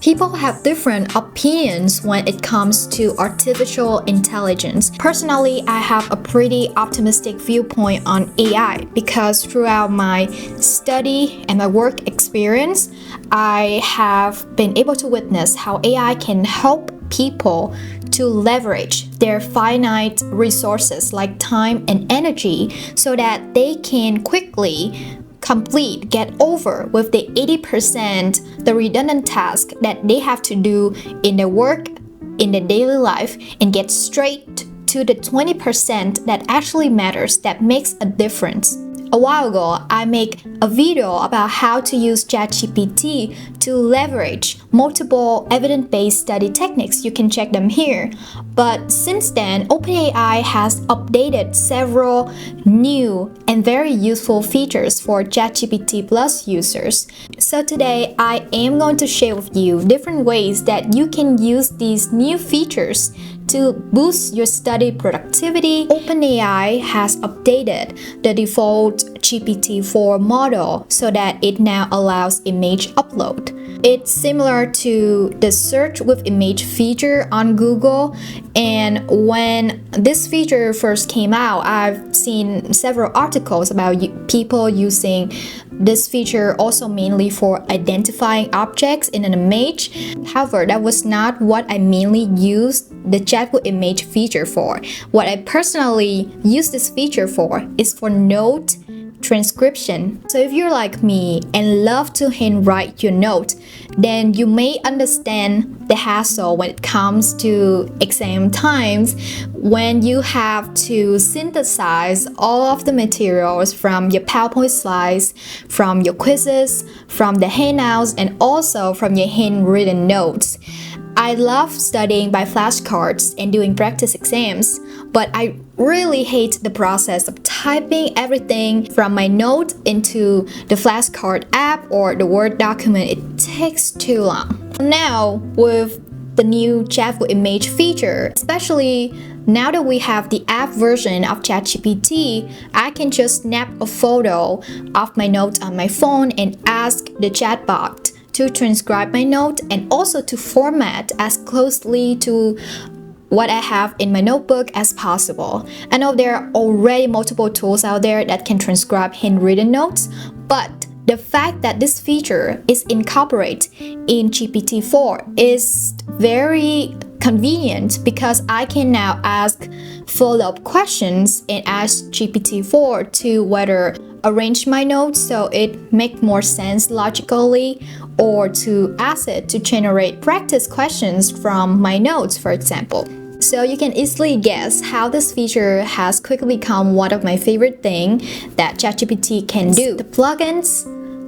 People have different opinions when it comes to artificial intelligence. Personally, I have a pretty optimistic viewpoint on AI because throughout my study and my work experience, I have been able to witness how AI can help people to leverage their finite resources like time and energy so that they can quickly get over with the 80% the redundant task that they have to do in their work, in their daily life, and get straight to the 20% that actually matters, that makes a difference. A while ago, I made a video about how to use ChatGPT to leverage multiple evidence-based study techniques. You can check them here. But since then, OpenAI has updated several new and very useful features for ChatGPT Plus users. So today, I am going to share with you different ways that you can use these new features to boost your study productivity. OpenAI has updated the default GPT-4 model so that it now allows image upload. It's similar to the search with image feature on Google, and when this feature first came out, I've seen several articles about people using this feature also mainly for identifying objects in an image. However, that was not what I mainly used the chat with image feature for. What I personally use this feature for is for note transcription. So if you're like me and love to handwrite your note, then you may understand the hassle when it comes to exam times when you have to synthesize all of the materials from your PowerPoint slides, from your quizzes, from the handouts, and also from your handwritten notes. I love studying by flashcards and doing practice exams, but I really hate the process of typing everything from my note into the flashcard app or the Word document. It takes too long. Now, with the new chat with image feature, especially now that we have the app version of ChatGPT, I can just snap a photo of my notes on my phone and ask the chatbot to transcribe my note and also to format as closely to what I have in my notebook as possible. I know there are already multiple tools out there that can transcribe handwritten notes, but the fact that this feature is incorporated in GPT-4 is very convenient because I can now ask follow-up questions and ask GPT-4 to whether arrange my notes so it make more sense logically, or to ask it to generate practice questions from my notes, for example. So you can easily guess how this feature has quickly become one of my favorite things that ChatGPT can do. The plugins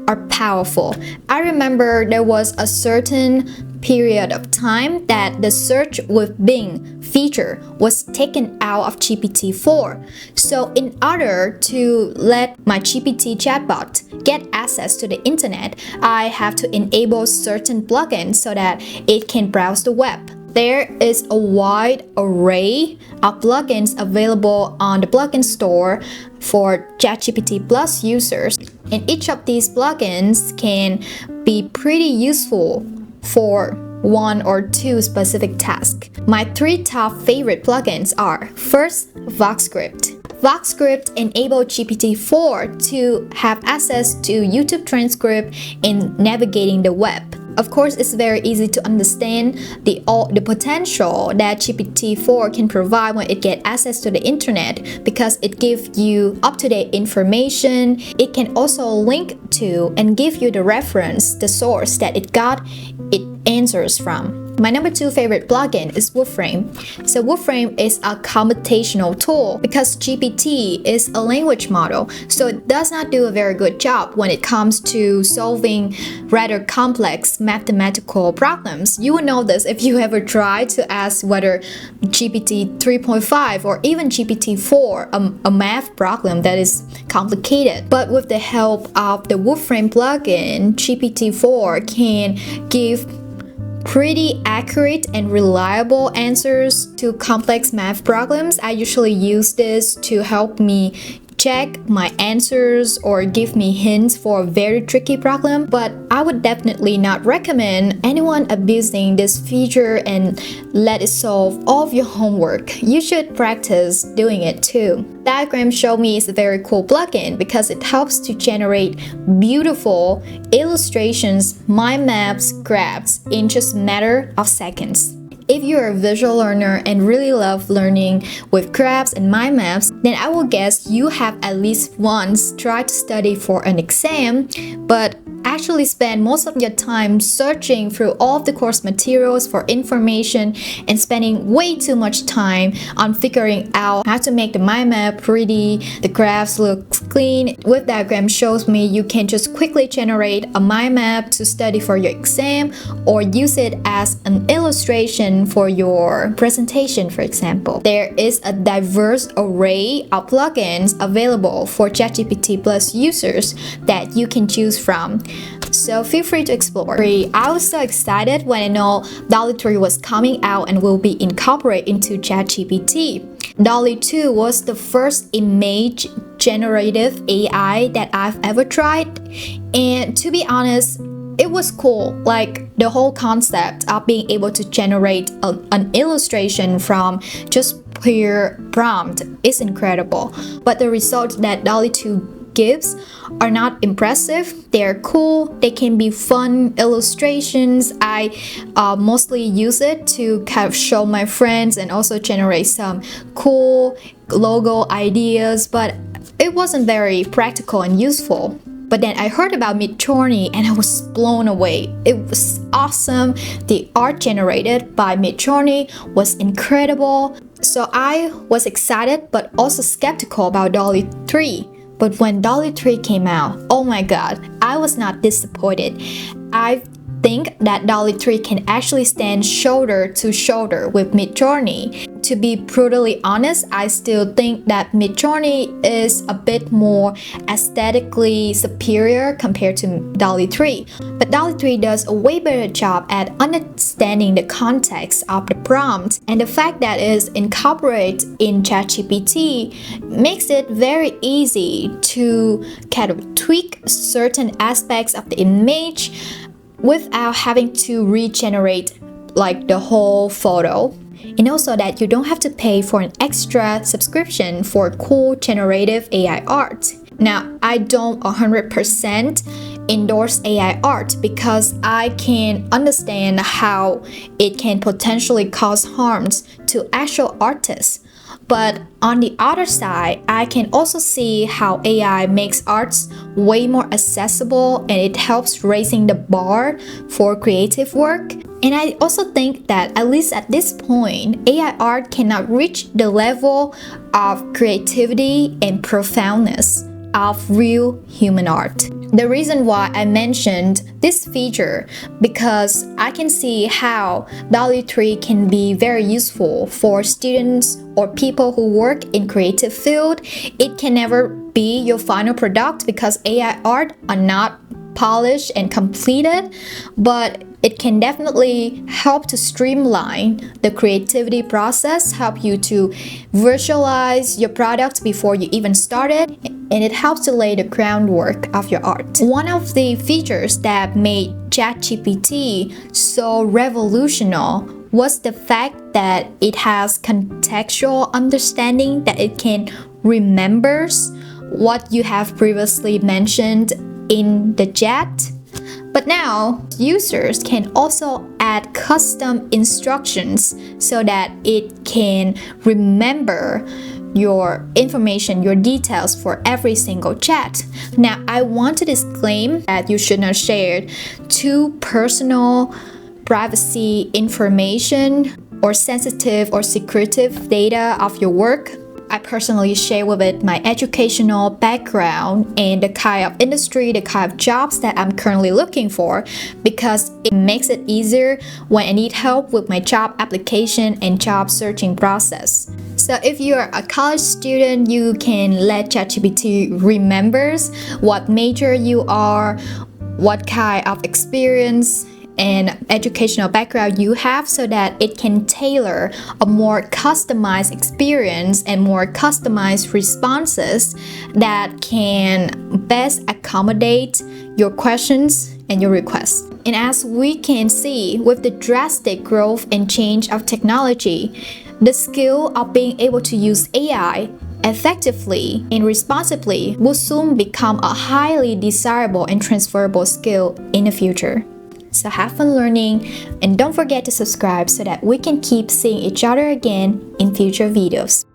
are powerful. I remember there was a certain period of time that the search with Bing feature was taken out of GPT-4. So in order to let my GPT chatbot get access to the internet, I have to enable certain plugins so that it can browse the web. There is a wide array of plugins available on the plugin store for ChatGPT Plus users, and each of these plugins can be pretty useful for one or two specific tasks. My three top favorite plugins are: first, VoxScript. VoxScript enables GPT-4 to have access to YouTube transcript in navigating the web. Of course, it's very easy to understand the potential that GPT-4 can provide when it gets access to the internet because it gives you up-to-date information. It can also link to and give you the reference, the source that it got its answers from. My number two favorite plugin is Wolframe. So Wolframe is a computational tool because GPT is a language model, so it does not do a very good job when it comes to solving rather complex mathematical problems. You will know this if you ever try to ask whether GPT 3.5 or even GPT-4 a math problem that is complicated. But with the help of the Wolframe plugin, GPT-4 can give pretty accurate and reliable answers to complex math problems. I usually use this to help me check my answers or give me hints for a very tricky problem, but I would definitely not recommend anyone abusing this feature and let it solve all of your homework. You should practice doing it too. Diagram Show Me is a very cool plugin because it helps to generate beautiful illustrations, mind maps, graphs in just a matter of seconds. If you're a visual learner and really love learning with graphs and mind maps, then I will guess you have at least once tried to study for an exam, but actually spend most of your time searching through all of the course materials for information and spending way too much time on figuring out how to make the mind map pretty, the graphs look clean. With Diagram Shows Me, you can just quickly generate a mind map to study for your exam or use it as an illustration for your presentation, for example. There is a diverse array of plugins available for ChatGPT Plus users that you can choose from. So feel free to explore. I was so excited when I know DALL-E 3 was coming out and will be incorporated into ChatGPT. DALL-E 2 was the first image generative AI that I've ever tried, and to be honest, it was cool. Like the whole concept of being able to generate an illustration from just pure prompt is incredible. But the results that DALL-E 2 gives are not impressive. They're cool. They can be fun illustrations. I mostly use it to kind of show my friends and also generate some cool logo ideas, but it wasn't very practical and useful. But then I heard about Midjourney and I was blown away. It was awesome. The art generated by Midjourney was incredible. So I was excited but also skeptical about DALL-E 3. But when DALL-E 3 came out, oh my god, I was not disappointed. I think that DALL-E 3 can actually stand shoulder to shoulder with Midjourney. To be brutally honest, I still think that Midjourney is a bit more aesthetically superior compared to DALL-E 3. But DALL-E 3 does a way better job at understanding the context of the prompt, and the fact that it is incorporated in ChatGPT makes it very easy to kind of tweak certain aspects of the image without having to regenerate like the whole photo. And also that you don't have to pay for an extra subscription for cool generative AI art. Now, I don't 100% endorse AI art because I can understand how it can potentially cause harms to actual artists. But on the other side, I can also see how AI makes arts way more accessible and it helps raising the bar for creative work. And I also think that at least at this point, AI art cannot reach the level of creativity and profoundness of real human art. The reason why I mentioned this feature because I can see how DALL-E 3 can be very useful for students or people who work in creative field. It can never be your final product because AI art are not polished and completed, but it can definitely help to streamline the creativity process, help you to visualize your product before you even start it, and it helps to lay the groundwork of your art. One of the features that made ChatGPT so revolutionary was the fact that it has contextual understanding, that it can remember what you have previously mentioned in the chat. But now, users can also add custom instructions so that it can remember your information, your details for every single chat. Now, I want to disclaim that you should not share too personal privacy information or sensitive or secretive data of your work. I personally share with it my educational background and the kind of industry, the kind of jobs that I'm currently looking for because it makes it easier when I need help with my job application and job searching process. So if you're a college student, you can let ChatGPT remembers what major you are, what kind of experience and educational background you have so that it can tailor a more customized experience and more customized responses that can best accommodate your questions and your requests. And as we can see, with the drastic growth and change of technology, the skill of being able to use AI effectively and responsibly will soon become a highly desirable and transferable skill in the future. So have fun learning, and don't forget to subscribe so that we can keep seeing each other again in future videos.